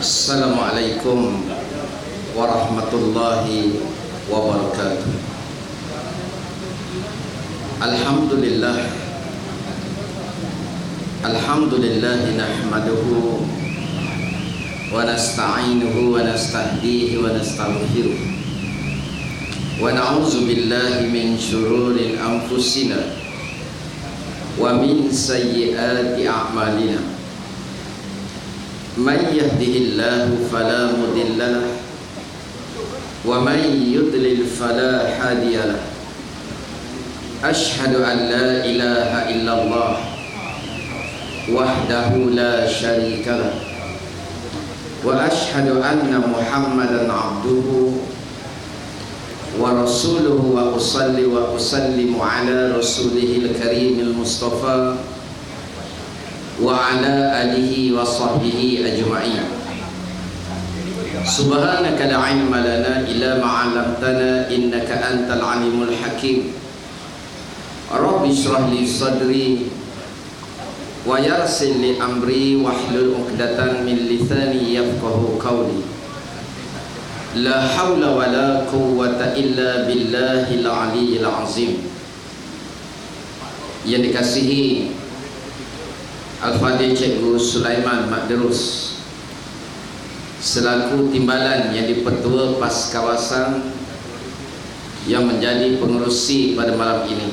Assalamualaikum warahmatullahi wabarakatuh. Alhamdulillah nahmaduhu wa nasta'inuhu wa nastahdihi wa nastaghfiruh wa na'udzu billahi min syururi anfusina wa min sayyiati a'malina. Man yahdihillahu fala mudilla lahu wa man yudlil fala hadiya lahu. Asyhadu an la ilaha illallah wahdahu la syarika lahu wa asyhadu anna Muhammadan abduhu wa rasuluhu wa usalli wa usallimu ala rasulihil karimil mustafa wa ala alihi wa sahbihi ajma'in. Subhanaka la ilma lana illa ma 'allamtana innaka antal alimul hakim. Rabbi shrah li sadri wa yassir li amri wahlul 'uqdatan min lisani yafqahu qawli. La haula wa la quwwata illa billahil aliyyil azim. Yang dikasihi Al-Fadhil Cikgu Sulaiman Makderus selaku timbalan yang dipertua PAS kawasan yang menjadi pengerusi pada malam ini.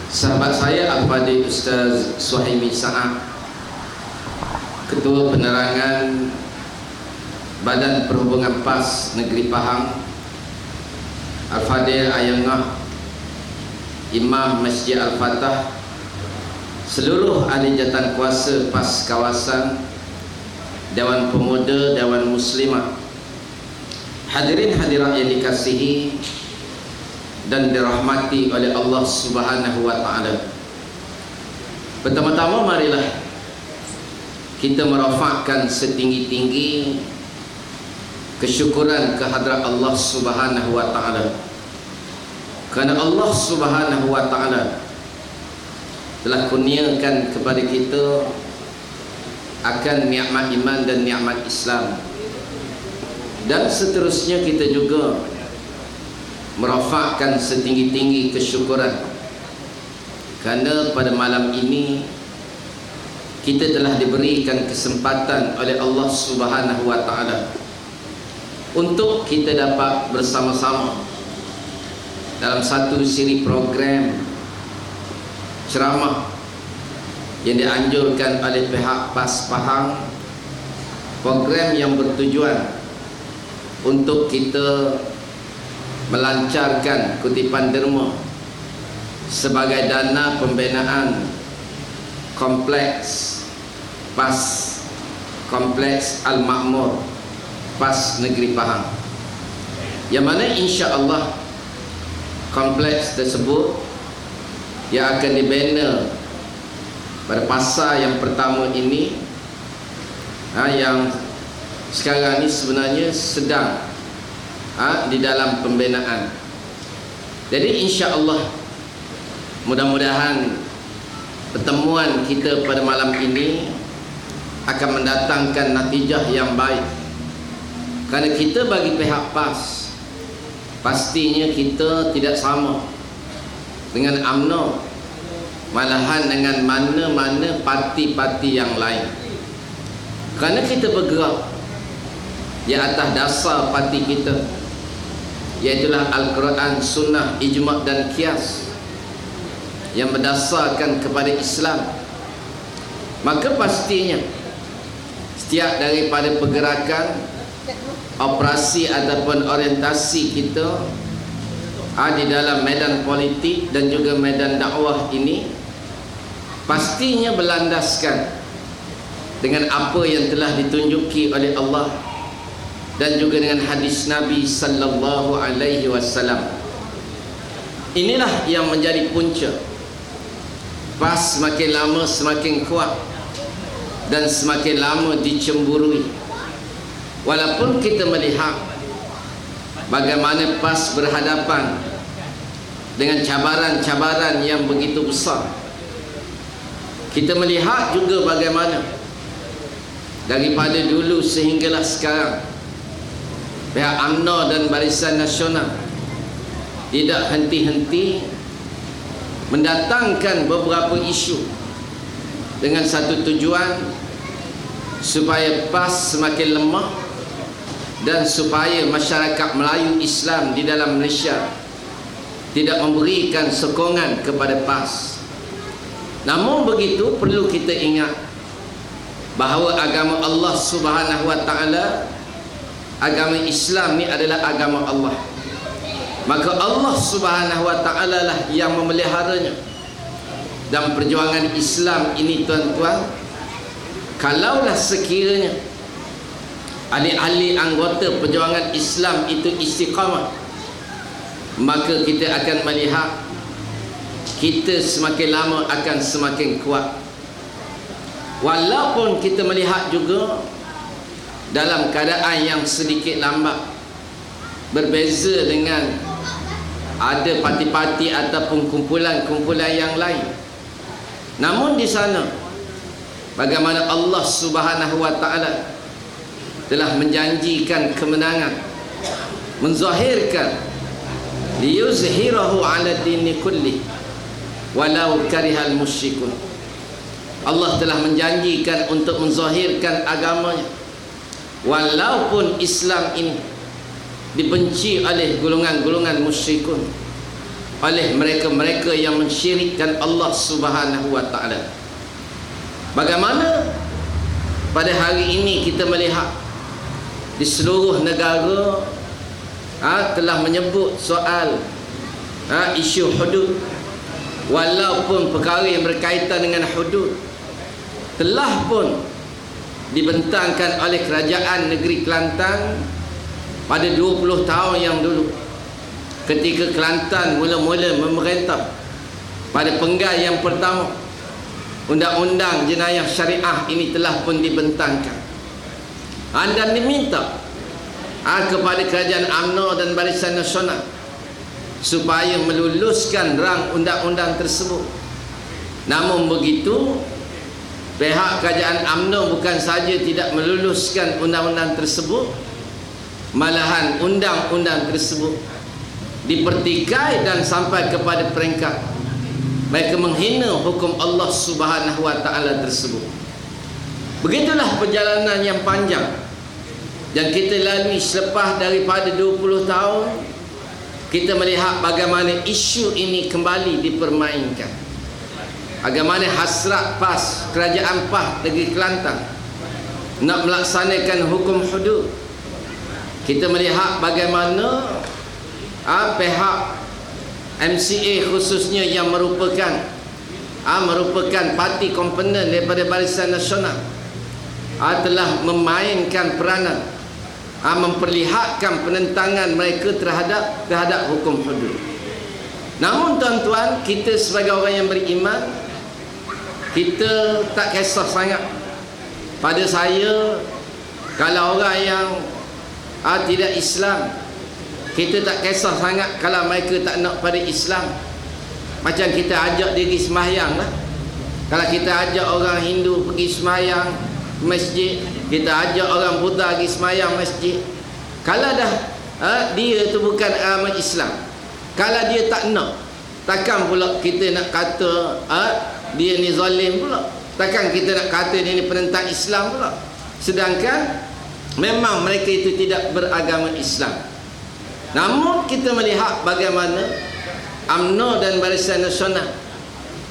Sahabat saya Al-Fadhil Ustaz Suhaimi Sa'ad, Ketua Penerangan Badan Perhubungan PAS Negeri Pahang, Al-Fadhil Ayangah Imam Masjid Al-Fatah, seluruh ahli jawatan kuasa PAS kawasan, Dewan Pemuda, Dewan Muslimah, hadirin hadirat yang dikasihi dan dirahmati oleh Allah Subhanahu wa taala. Pertama-tama marilah kita merafakkan setinggi-tinggi kesyukuran kehadrat Allah Subhanahu wa taala. Kerana Allah Subhanahu wa taala telah kurniakan kepada kita akan nikmat iman dan nikmat Islam, dan seterusnya kita juga merafakkan setinggi-tinggi kesyukuran kerana pada malam ini kita telah diberikan kesempatan oleh Allah Subhanahu wa taala untuk kita dapat bersama-sama dalam satu siri program ceramah yang dianjurkan oleh pihak PAS Pahang, program yang bertujuan untuk kita melancarkan kutipan derma sebagai dana pembinaan kompleks PAS, kompleks Al-Makmur PAS Negeri Pahang, yang mana insya-Allah kompleks tersebut yang akan dibina pada fasa yang pertama ini, yang sekarang ini sebenarnya sedang di dalam pembinaan. Jadi insya-Allah mudah-mudahan pertemuan kita pada malam ini akan mendatangkan natijah yang baik. Kerana kita bagi pihak PAS, pastinya kita tidak sama dengan UMNO, malahan dengan mana-mana parti-parti yang lain. Kerana kita bergerak di atas dasar parti kita, iaitulah Al-Quran, Sunnah, Ijma' dan Qiyas yang berdasarkan kepada Islam. Maka pastinya setiap daripada pergerakan, operasi ataupun orientasi kita di dalam medan politik dan juga medan dakwah ini pastinya berlandaskan dengan apa yang telah ditunjuki oleh Allah dan juga dengan hadis Nabi sallallahu alaihi wasallam. Inilah yang menjadi punca PAS semakin lama semakin kuat dan semakin lama dicemburui. Walaupun kita melihat bagaimana PAS berhadapan dengan cabaran-cabaran yang begitu besar, kita melihat juga bagaimana daripada dulu sehinggalah sekarang, pihak UMNO dan Barisan Nasional tidak henti-henti mendatangkan beberapa isu dengan satu tujuan, supaya PAS semakin lemah dan supaya masyarakat Melayu Islam di dalam Malaysia tidak memberikan sokongan kepada PAS. Namun begitu, perlu kita ingat bahawa agama Allah Subhanahu wa taala, agama Islam ni adalah agama Allah. Maka Allah Subhanahu wa taala lah yang memeliharanya. Dan perjuangan Islam ini, tuan-tuan, kalaulah sekiranya ahli-ahli anggota perjuangan Islam itu istiqamah, maka kita akan melihat kita semakin lama akan semakin kuat. Walaupun kita melihat juga dalam keadaan yang sedikit lambat, berbeza dengan ada parti-parti ataupun kumpulan-kumpulan yang lain. Namun di sana, bagaimana Allah Subhanahu wa taala telah menjanjikan kemenangan, menzahirkan liyuzhirahu ala dini kulli walau karihal musyrikun. Allah telah menjanjikan untuk menzahirkan agamanya walaupun Islam ini dibenci oleh golongan-golongan musyrikun, oleh mereka-mereka yang mensyirikkan Allah Subhanahu wa taala. Bagaimana pada hari ini kita melihat di seluruh negara telah menyebut soal isu hudud, walaupun perkara yang berkaitan dengan hudud telah pun dibentangkan oleh kerajaan negeri Kelantan pada 20 tahun yang dulu, ketika Kelantan mula-mula memerintah. Pada penggal yang pertama, undang-undang jenayah syariah ini telah pun dibentangkan, dan diminta kepada kerajaan UMNO dan Barisan Nasional supaya meluluskan rang undang-undang tersebut. Namun begitu, pihak kerajaan UMNO bukan saja tidak meluluskan undang-undang tersebut, malahan undang-undang tersebut dipertikai dan sampai kepada peringkat mereka menghina hukum Allah Subhanahu wa taala tersebut. Begitulah perjalanan yang panjang yang kita lalui selepas daripada 20 tahun. Kita melihat bagaimana isu ini kembali dipermainkan. Bagaimana hasrat PAS, kerajaan PAS negeri Kelantan nak melaksanakan hukum hudud. Kita melihat bagaimana pihak MCA khususnya yang merupakan parti komponen daripada Barisan Nasional telah memainkan peranan, memperlihatkan penentangan mereka terhadap hukum hudud. Namun tuan-tuan, kita sebagai orang yang beriman, kita tak kisah sangat. Pada saya, kalau orang yang tidak Islam, kita tak kisah sangat kalau mereka tak nak pada Islam. Macam kita ajak diri sembahyang lah. Kalau kita ajak orang Hindu pergi sembahyang masjid, kita ajak orang Buddha pergi sembahyang masjid, kalau dah dia tu bukan agama Islam, kalau dia tak nak, takkan pula kita nak kata dia ni zalim pula, takkan kita nak kata dia ni penentang Islam pula, sedangkan memang mereka itu tidak beragama Islam. Namun kita melihat bagaimana UMNO dan Barisan Nasional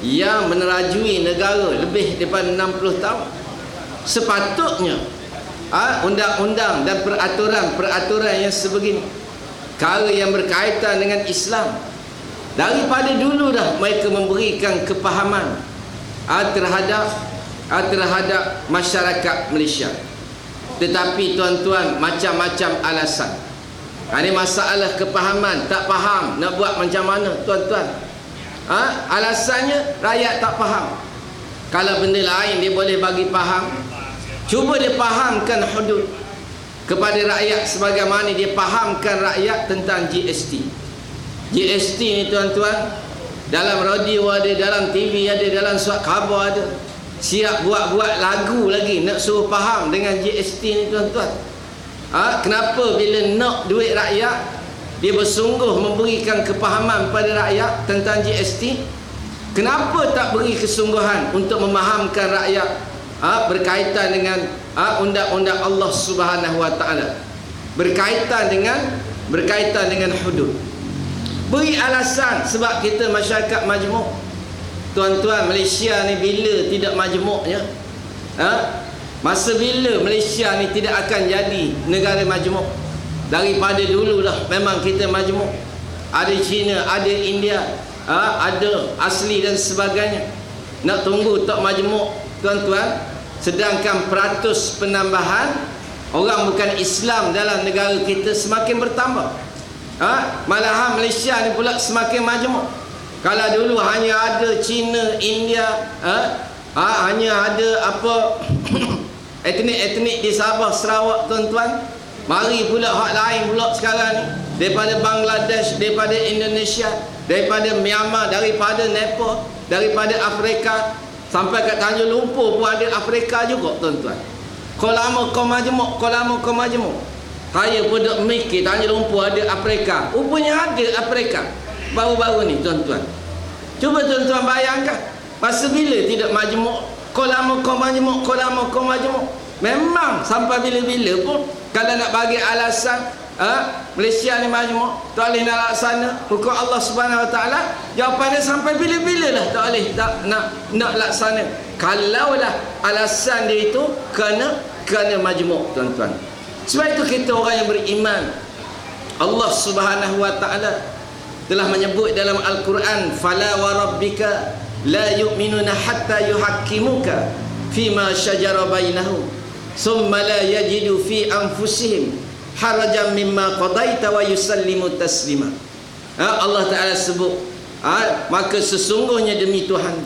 yang menerajui negara lebih daripada 60 tahun, sepatutnya undang-undang dan peraturan yang sebegini, perkara yang berkaitan dengan Islam, daripada dulu dah mereka memberikan kepahaman terhadap masyarakat Malaysia. Tetapi tuan-tuan, macam-macam alasan. Ini masalah kepahaman, tak faham nak buat macam mana tuan-tuan. Alasannya rakyat tak faham. Kalau benda lain dia boleh bagi faham, cuba dia fahamkan hudud kepada rakyat sebagaimana dia fahamkan rakyat tentang GST. GST ni tuan-tuan, dalam radio ada, dalam TV ada, dalam surat khabar ada. siap buat lagu lagi nak suruh faham dengan GST ni tuan-tuan. Kenapa bila nak duit rakyat dia bersungguh memberikan kepahaman pada rakyat tentang GST? Kenapa tak beri kesungguhan untuk memahamkan rakyat berkaitan dengan undang-undang Allah Subhanahu Wa Taala, berkaitan dengan hudud? Beri alasan sebab kita masyarakat majmuk. Tuan-tuan, Malaysia ni bila tidak majmuknya? Masa bila Malaysia ni tidak akan jadi negara majmuk? Daripada dululah memang kita majmuk. Ada China, ada India, ada asli dan sebagainya. Nak tunggu tak majmuk tuan-tuan? Sedangkan peratus penambahan orang bukan Islam dalam negara kita semakin bertambah. Malahan Malaysia ni pula semakin majmuk. Kalau dulu hanya ada China, India, hanya ada etnik-etnik di Sabah, Sarawak tuan-tuan. Mari pula hak lain pula sekarang ni, daripada Bangladesh, daripada Indonesia, daripada Myanmar, daripada Nepal, daripada Afrika, sampai kat Tanjung Lumpur pun ada Afrika juga tuan-tuan. Kau lama kau majmuk, kau lama kau majmuk. Saya pun duk mikir Tanjung Lumpur ada Afrika. Rupanya ada Afrika baru-baru ni tuan-tuan. Cuba tuan-tuan bayangkan, masa bila tidak majmuk, kau lama kau majmuk, kau lama kau majmuk. Memang sampai bila-bila pun kalau nak bagi alasan Malaysia ni majmuk, tak boleh nak laksana hukum Allah Subhanahu Wa Taala, jawapan dia sampai bila-bila lah tak boleh nak laksana. Kalaulah alasan dia itu kerana majmuk tuan-tuan. Sebab itu kita orang yang beriman, Allah Subhanahu Wa Taala telah menyebut dalam Al-Quran, fala wa rabbika la yu'minuna hatta yuhakkimuka fima syajara bainahum summa la yajidu fi anfusihim harajan mimma qadaita wa yusallimu taslima. Allah Ta'ala sebut, maka sesungguhnya demi Tuhan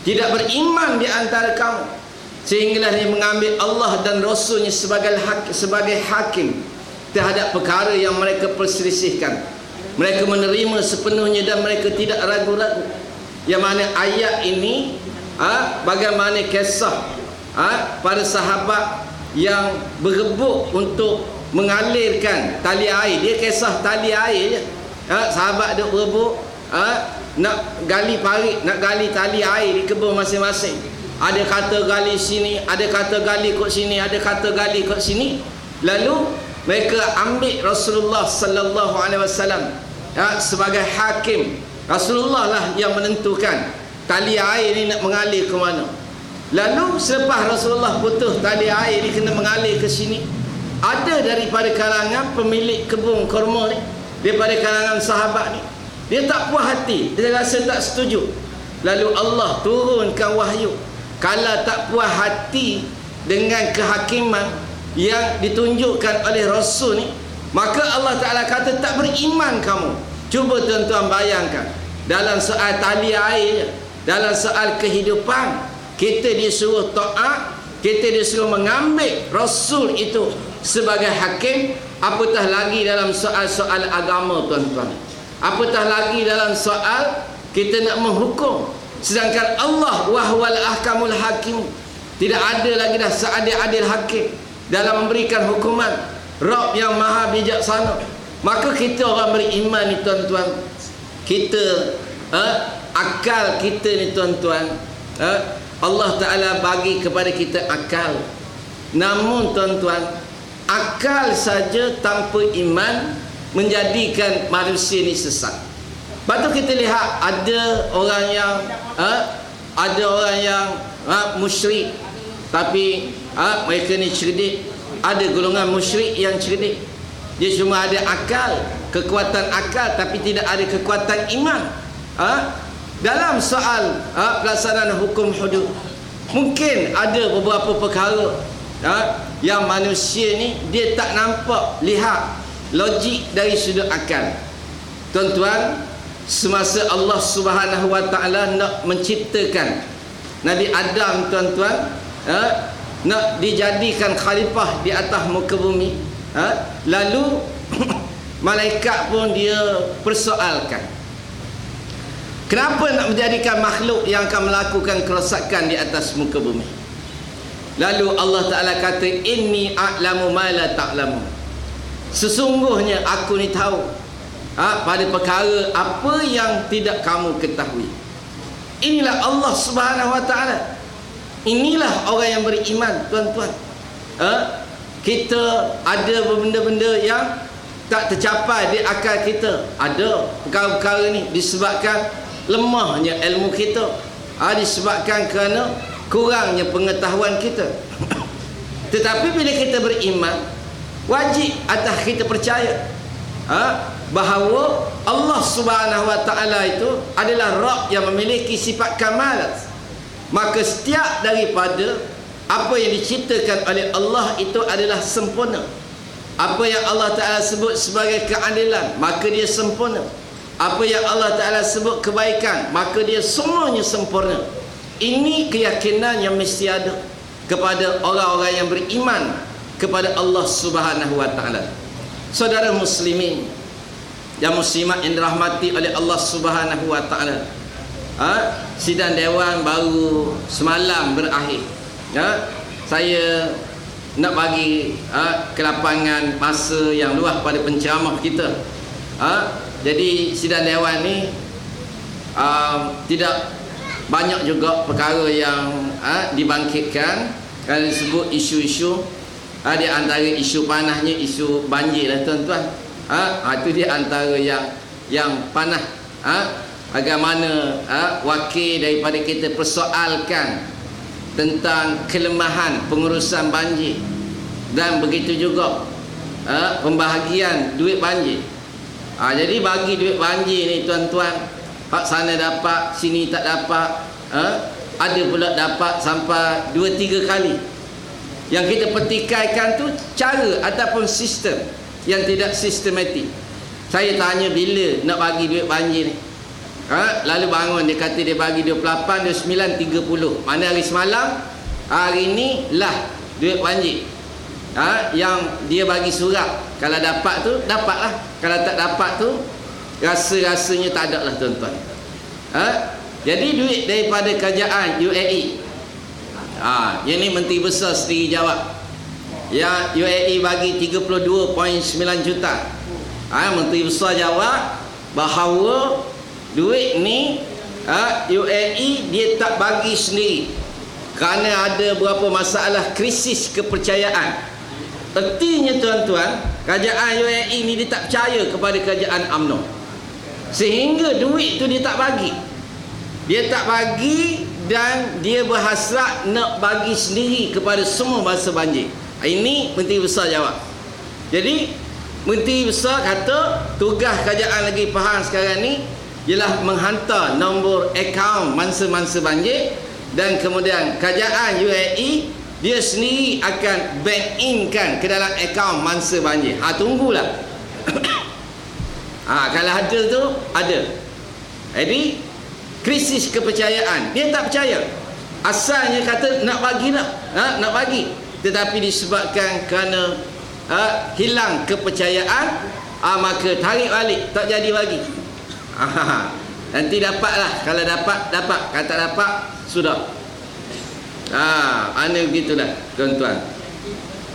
tidak beriman di antara kamu sehinggalah dia mengambil Allah dan Rasulnya sebagai hakim terhadap perkara yang mereka perselisihkan. Mereka menerima sepenuhnya dan mereka tidak ragu-ragu. Yang mana ayat ini bagaimana kisah para sahabat yang berebut untuk mengalirkan tali air. Dia kisah tali air je. Sahabat duk berebut nak gali parit, nak gali tali air di kebun masing-masing. Ada kata gali sini, ada kata gali kot sini, ada kata gali kot sini. Lalu mereka ambil Rasulullah sallallahu alaihi wasallam sebagai hakim. Rasulullah lah yang menentukan tali air ni nak mengalir ke mana. Lalu selepas Rasulullah putus tali air ni kena mengalir ke sini, ada daripada kalangan pemilik kebun kurma ni, daripada kalangan sahabat ni, dia tak puas hati, dia rasa tak setuju. Lalu Allah turunkan wahyu, kalau tak puas hati dengan kehakiman yang ditunjukkan oleh Rasul ni, maka Allah Ta'ala kata tak beriman kamu. Cuba tuan-tuan bayangkan, dalam soal tali air, dalam soal kehidupan, kita disuruh taat, kita disuruh mengambil Rasul itu sebagai hakim. Apatah lagi dalam soal-soal agama tuan-tuan, apatah lagi dalam soal kita nak menghukum. Sedangkan Allah wahwal ahkamul hakim, tidak ada lagi dah seadil-adil hakim dalam memberikan hukuman. Rabb yang maha bijaksana. Maka kita orang beriman ni tuan-tuan, kita akal kita ni tuan-tuan, Allah Ta'ala bagi kepada kita akal. Namun tuan-tuan, akal saja tanpa iman menjadikan manusia ni sesat. Lepas tu kita lihat ada orang yang musyrik, tapi mereka ni cerdik. Ada golongan musyrik yang cerdik, dia cuma ada akal, kekuatan akal, tapi tidak ada kekuatan iman. Dalam soal pelaksanaan hukum hudud, mungkin ada beberapa perkara yang manusia ni dia tak nampak, lihat logik dari sudut akal. Tuan-tuan, semasa Allah Subhanahu Wa Ta'ala nak menciptakan Nabi Adam tuan-tuan, nak dijadikan khalifah di atas muka bumi, lalu malaikat pun dia persoalkan, Kenapa nak menjadikan makhluk yang akan melakukan kerosakan di atas muka bumi? Lalu Allah Ta'ala kata, inni a'lamu ma la ta'lamu. Sesungguhnya aku ni tahu pada perkara apa yang tidak kamu ketahui. Inilah Allah Subhanahu Wa Ta'ala. Inilah orang yang beriman, tuan-tuan. Kita ada benda-benda yang tak tercapai di akal kita. Ada perkara-perkara ni disebabkan lemahnya ilmu kita, disebabkan kerana kurangnya pengetahuan kita. Tetapi bila kita beriman, wajib atas kita percaya bahawa Allah Subhanahu Wa Ta'ala itu adalah Rabb yang memiliki sifat kamalat. Maka setiap daripada apa yang diciptakan oleh Allah itu adalah sempurna. Apa yang Allah Ta'ala sebut sebagai keadilan, maka dia sempurna. Apa yang Allah Ta'ala sebut kebaikan, maka dia semuanya sempurna. Ini keyakinan yang mesti ada kepada orang-orang yang beriman kepada Allah Subhanahu Wa Ta'ala. Saudara muslimin yang muslimat yang dirahmati oleh Allah Subhanahu Wa Ta'ala, sidang dewan baru semalam berakhir. Saya nak bagi kelapangan masa yang luas pada penceramah kita. Jadi sidang dewan ni tidak banyak juga perkara yang dibangkitkan. Kalau disebut isu-isu, di antara isu panahnya isu banjir lah tuan-tuan. Itu dia antara yang panah. Bagaimana wakil daripada kita persoalkan tentang kelemahan pengurusan banjir, dan begitu juga pembahagian duit banjir. Jadi bagi duit banjir ni tuan-tuan, hak sana dapat, sini tak dapat. Ada pula dapat sampai 2-3 kali. Yang kita petikaikan tu cara ataupun sistem yang tidak sistematik. Saya tanya bila nak bagi duit banjir ni. Lalu bangun dia kata dia bagi 28, 29, 30. Mana hari semalam, hari ni lah duit banjir. Yang dia bagi surat. Kalau dapat tu dapatlah, kalau tak dapat tu rasa-rasanya tak ada lah tuan-tuan. Jadi duit daripada kerajaan UAE, yang ni Menteri Besar sendiri jawab. Ya, UAE bagi 32.9 juta. Menteri Besar jawab bahawa duit ni UAE dia tak bagi sendiri kerana ada beberapa masalah krisis kepercayaan. Artinya tuan-tuan, kerajaan UAE ni dia tak percaya kepada kerajaan UMNO, sehingga duit tu dia tak bagi. Dia tak bagi dan dia berhasrat nak bagi sendiri kepada semua masa banjir. Ini Menteri Besar jawab. Jadi Menteri Besar kata tugas kerajaan lagi faham sekarang ni ialah menghantar nombor akaun mangsa-mangsa banjir, dan kemudian kerajaan UAE dia sendiri akan bank in-kan ke dalam akaun mangsa banjir. Tunggulah. Kalau ada tu ada. Jadi krisis kepercayaan, dia tak percaya. Asalnya kata nak bagi nak bagi, tetapi disebabkan kerana hilang kepercayaan, maka tarik balik, tak jadi bagi. Nanti dapatlah. Kalau dapat, kalau tak dapat, sudah. Mana begitulah tuan-tuan.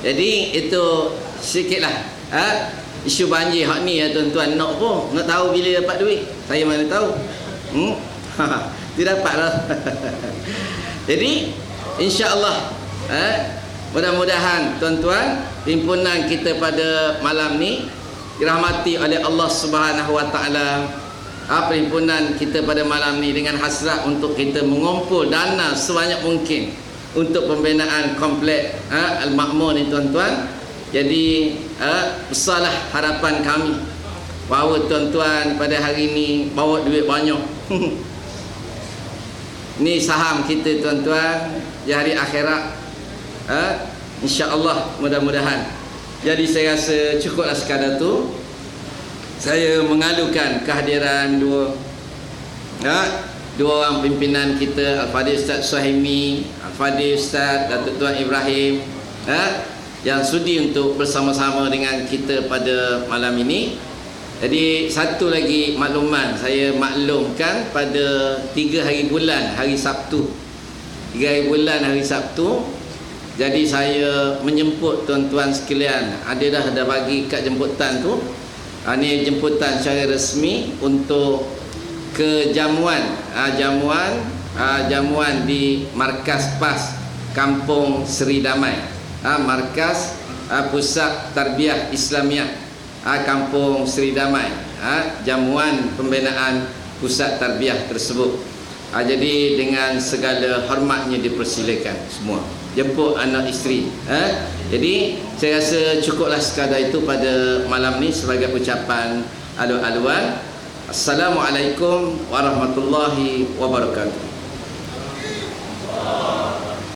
Jadi itu sikitlah isu banjir hak ni ya tuan-tuan. Nak pun nak tahu bila dapat duit, saya mana tahu. Tidak dapatlah. Jadi insya-Allah mudah-mudahan tuan-tuan himpunan kita pada malam ni dirahmati oleh Allah Subhanahu Wa Ta'ala. Perhimpunan kita pada malam ni dengan hasrat untuk kita mengumpul dana sebanyak mungkin untuk pembinaan komplek Al-Makmur ni tuan-tuan. Jadi besarlah harapan kami bahawa tuan-tuan pada hari ni bawa duit banyak. Ni saham kita tuan-tuan di hari akhirat. InsyaAllah mudah-mudahan. Jadi saya rasa cukuplah sekadar tu. Saya mengalukan kehadiran dua orang pimpinan kita, Al-Fadhil Ustaz Suhaimi, Al-Fadhil Ustaz Datuk Tuan Ibrahim, yang sudi untuk bersama-sama dengan kita pada malam ini. Jadi satu lagi makluman saya maklumkan pada 3 hari bulan hari Sabtu. 3 hari bulan hari Sabtu. Jadi saya menjemput tuan-tuan sekalian. Ada dah bagi kad jemputan tu. Ini jemputan secara resmi untuk ke jamuan. Jamuan di Markas PAS Kampung Seri Damai. Markas Pusat Tarbiyah Islamiah Kampung Seri Damai. Jamuan pembinaan pusat tarbiyah tersebut. Jadi dengan segala hormatnya dipersilakan semua jemput anak isteri. Jadi saya rasa cukuplah sekadar itu pada malam ni sebagai ucapan alu-aluan. Assalamualaikum warahmatullahi wabarakatuh.